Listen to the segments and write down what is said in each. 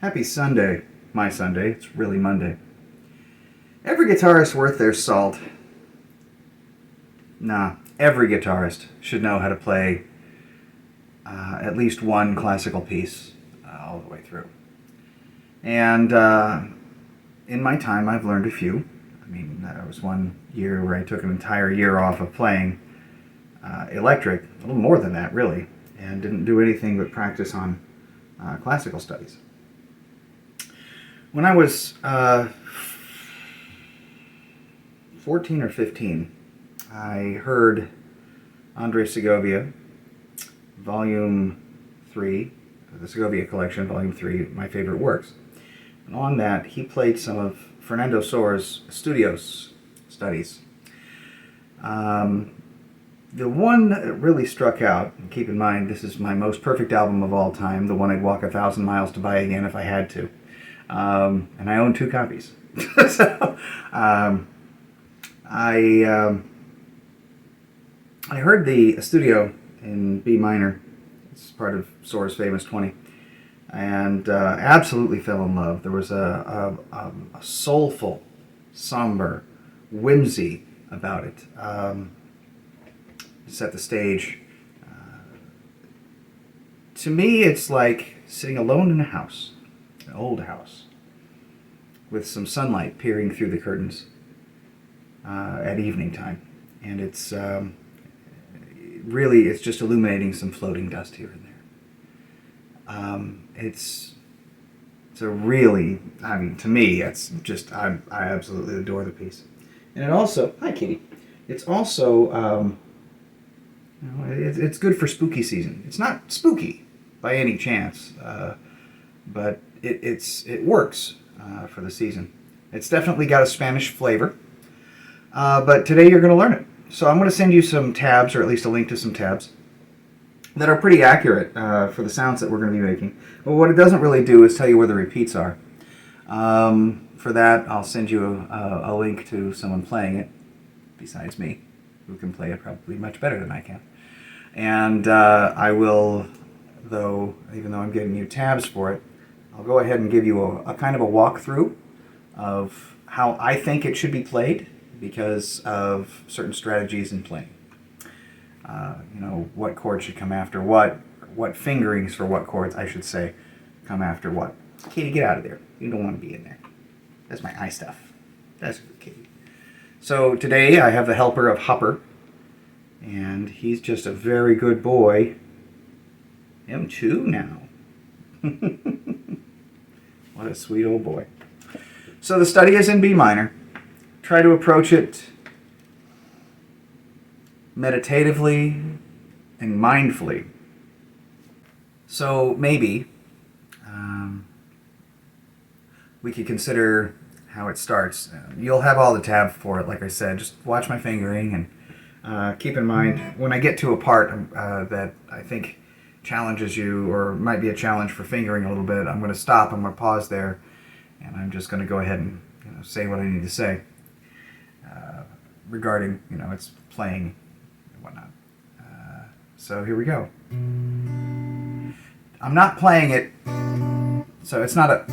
Happy Sunday. My Sunday. It's really Monday. Every guitarist worth their salt. Every guitarist should know how to play at least one classical piece all the way through. And in my time, I've learned a few. I mean, there was one year where I took an entire year off of playing electric, a little more than that, really, and didn't do anything but practice on classical studies. When I was 14 or 15, I heard Andre Segovia, Volume 3, the Segovia Collection, Volume 3, my favorite works. And on that, he played some of Fernando Soares' Studios studies. The one that really struck out, and keep in mind, this is my most perfect album of all time, the one I'd walk 1,000 miles to buy again if I had to. And I own 2 copies. So, I heard the studio in B minor. It's part of Soares' famous 20, and absolutely fell in love. There was a soulful, somber whimsy about it. Set the stage. To me, it's like sitting alone in a house, an old house, with some sunlight peering through the curtains at evening time, and it's just illuminating some floating dust here and there. It's a really, I mean, to me, it's just I absolutely adore the piece, and it also, hi Kitty, it's also it's good for spooky season. It's not spooky by any chance, but it works for the season. It's definitely got a Spanish flavor, but today you're going to learn it. So I'm going to send you some tabs, or at least a link to some tabs, that are pretty accurate for the sounds that we're going to be making. But what it doesn't really do is tell you where the repeats are. For that, I'll send you a link to someone playing it, besides me, who can play it probably much better than I can. And I will, even though I'm giving you tabs for it, I'll go ahead and give you a kind of a walkthrough of how I think it should be played because of certain strategies in playing. What chords should come after what fingerings for what chords, I should say, come after what. Katie, get out of there. You don't want to be in there. That's my eye stuff. That's good, Katie. So today I have the helper of Hopper, and he's just a very good boy. Him too now. What a sweet old boy. So the study is in B minor. Try to approach it meditatively and mindfully. So maybe we could consider how it starts. You'll have all the tabs for it, like I said. Just watch my fingering and keep in mind when I get to a part that I think challenges you or might be a challenge for fingering a little bit, I'm going to stop, I'm going to pause there, and I'm just going to go ahead and say what I need to say regarding its playing and whatnot. So here we go. I'm not playing it, so it's not a...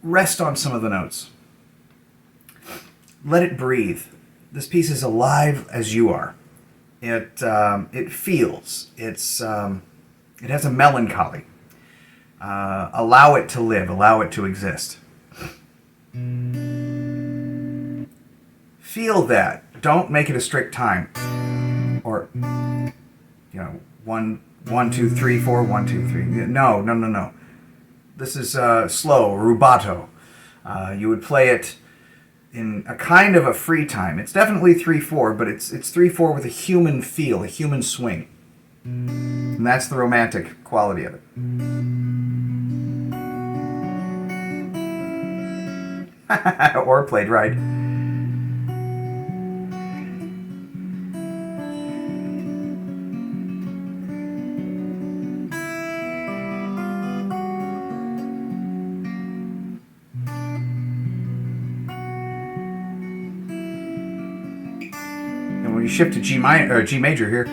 Rest on some of the notes. Let it breathe. This piece is alive as you are. It feels. It has a melancholy. Allow it to live. Allow it to exist. Feel that. Don't make it a strict time. Or 1, 2, 3, 4, 1, 2, 3. No. This is slow, rubato. You would play it in a kind of a free time. It's definitely 3/4, but it's 3/4 with a human feel, a human swing. And that's the romantic quality of it. Or played right. you shift to G minor or G major here,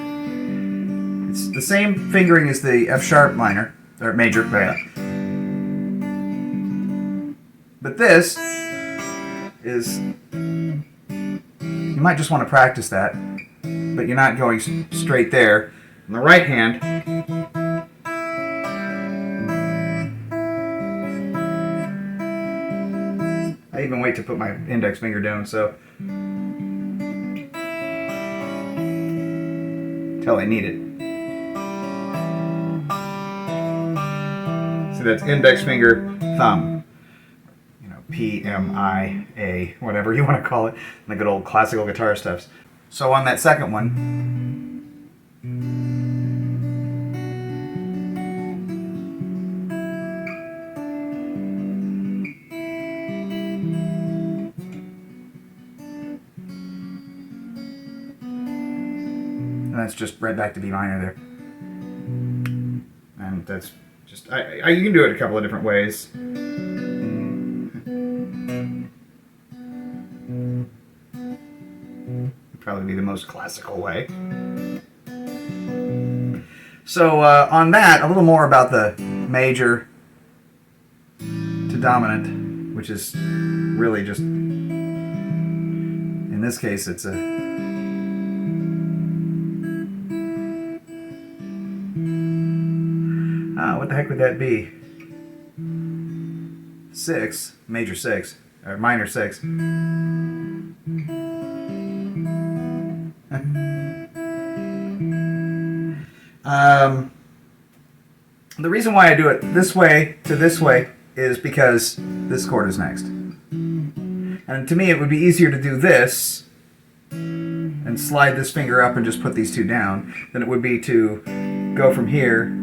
it's the same fingering as the F sharp minor or major, but this is, you might just want to practice that, but you're not going straight there. On the right hand, I even wait to put my index finger down, so until I need it. So that's index finger, thumb. You know, P, M, I, A, whatever you want to call it, the good old classical guitar stuffs. So on that second one, and that's just right back to B minor there. And that's just, you can do it a couple of different ways. Probably be the most classical way. So on that, a little more about the major to dominant, which is really just, in this case, it's a what the heck would that be? 6, major 6, or minor 6. The reason why I do it this way to this way is because this chord is next. And to me it would be easier to do this and slide this finger up and just put these two down than it would be to go from here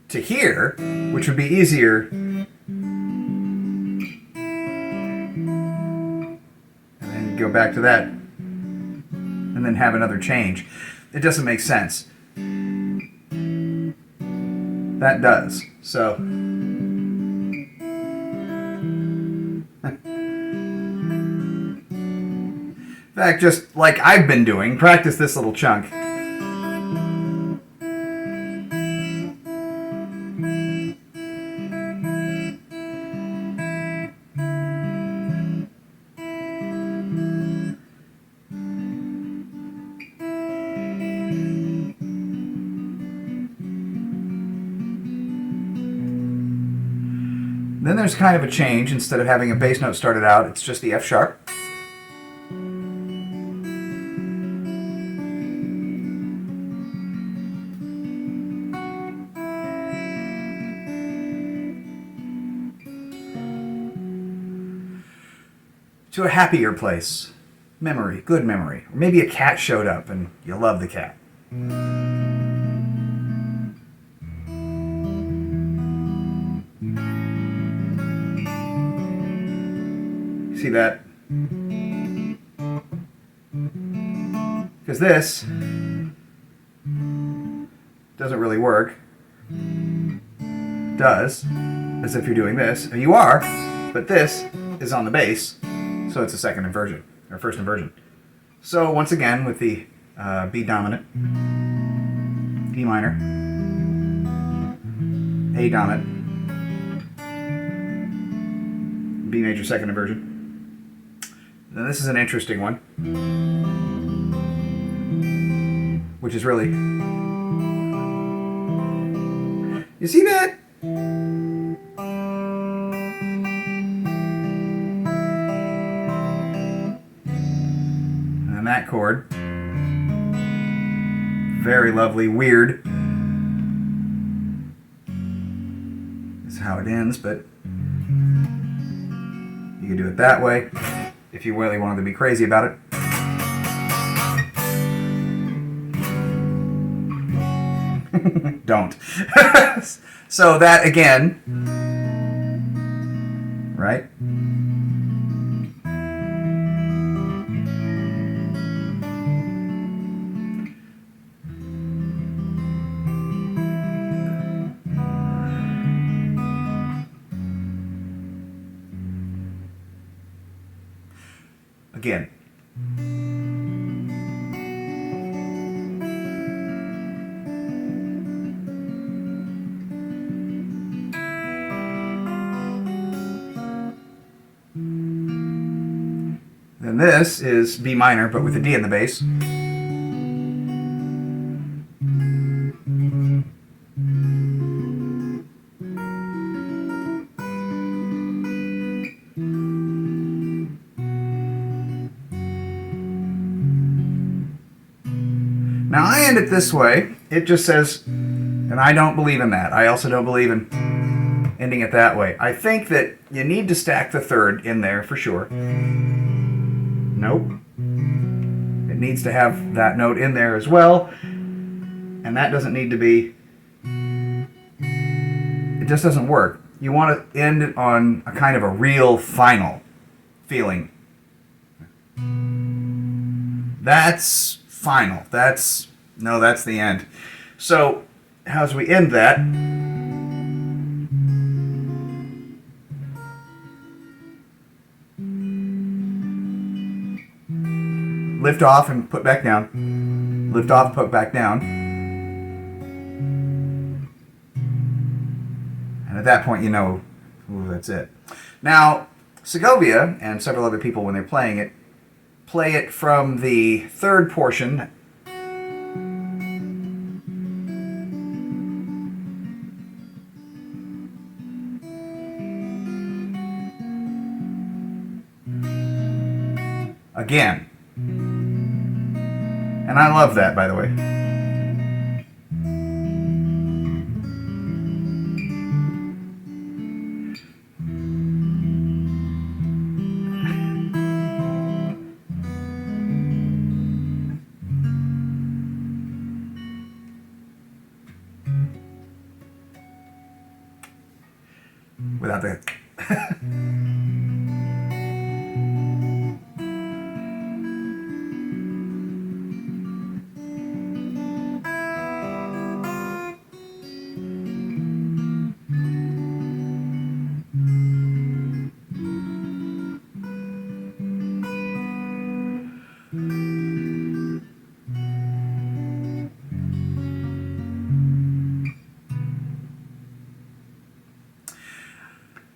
to here, which would be easier, and then go back to that and then have another change. It doesn't make sense. That does. So in fact, just like I've been doing, practice this little chunk. Then there's kind of a change. Instead of having a bass note started out, it's just the F sharp. To a happier place. Memory, good memory. Or maybe a cat showed up and you love the cat. See that? Because this doesn't really work. Does, as if you're doing this, and you are, but this is on the bass, so it's a second inversion, or first inversion. So once again, with the B dominant, E minor, A dominant, B major second inversion. Now this is an interesting one, which is really, you see that? And that chord, very lovely, weird. This is how it ends, but you can do it that way if you really wanted to be crazy about it. Don't. So that again, right? Again. Then this is B minor, but with a D in the bass. Now I end it this way. It just says, and I don't believe in that. I also don't believe in ending it that way. I think that you need to stack the third in there for sure. Nope. It needs to have that note in there as well. And that doesn't need to be... It just doesn't work. You want to end it on a kind of a real final feeling. That's final. That's the end. So, as we end that... Lift off and put back down. Lift off, put back down. And at that point, you know, ooh, that's it. Now, Segovia and several other people, when they're playing it, play it from the third portion. Again. And I love that, by the way. Without the...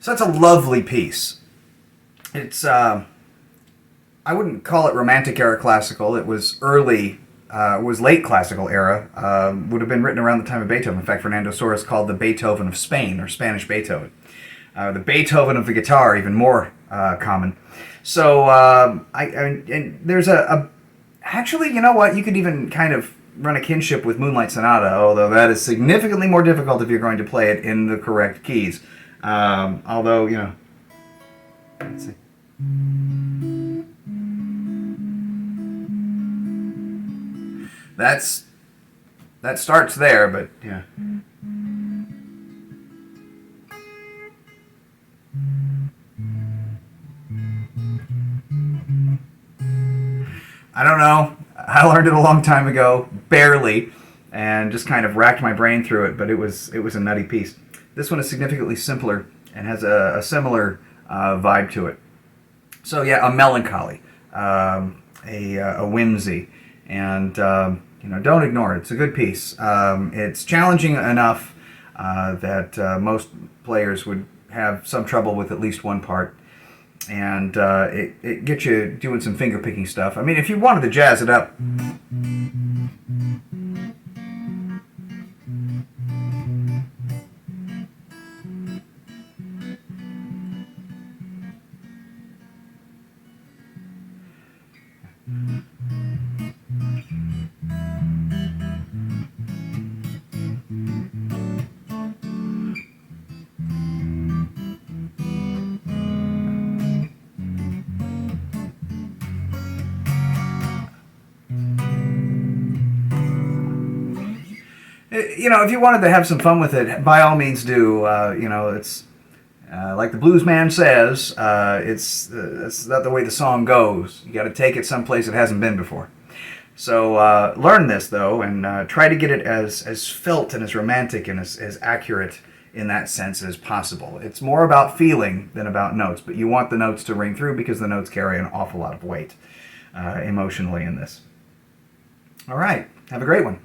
So that's a lovely piece. It's, I wouldn't call it Romantic era classical. It was late classical era. Would have been written around the time of Beethoven. In fact, Fernando Soares called the Beethoven of Spain, or Spanish Beethoven. The Beethoven of the guitar, even more common. So, and there's actually, you know what? You could even kind of run a kinship with Moonlight Sonata, although that is significantly more difficult if you're going to play it in the correct keys. Although, you know, let's see. That starts there, but yeah. I don't know. I learned it a long time ago, barely, and just kind of racked my brain through it, but it was a nutty piece. This one is significantly simpler and has a similar vibe to it. So yeah, a melancholy, a whimsy, and don't ignore it. It's a good piece. It's challenging enough that most players would have some trouble with at least one part, and it gets you doing some finger picking stuff. I mean, if you wanted to jazz it up. If you wanted to have some fun with it, by all means do. It's like the blues man says, it's not the way the song goes. You got to take it someplace it hasn't been before. So learn this, though, and try to get it as felt and as romantic and as accurate in that sense as possible. It's more about feeling than about notes, but you want the notes to ring through because the notes carry an awful lot of weight emotionally in this. All right. Have a great one.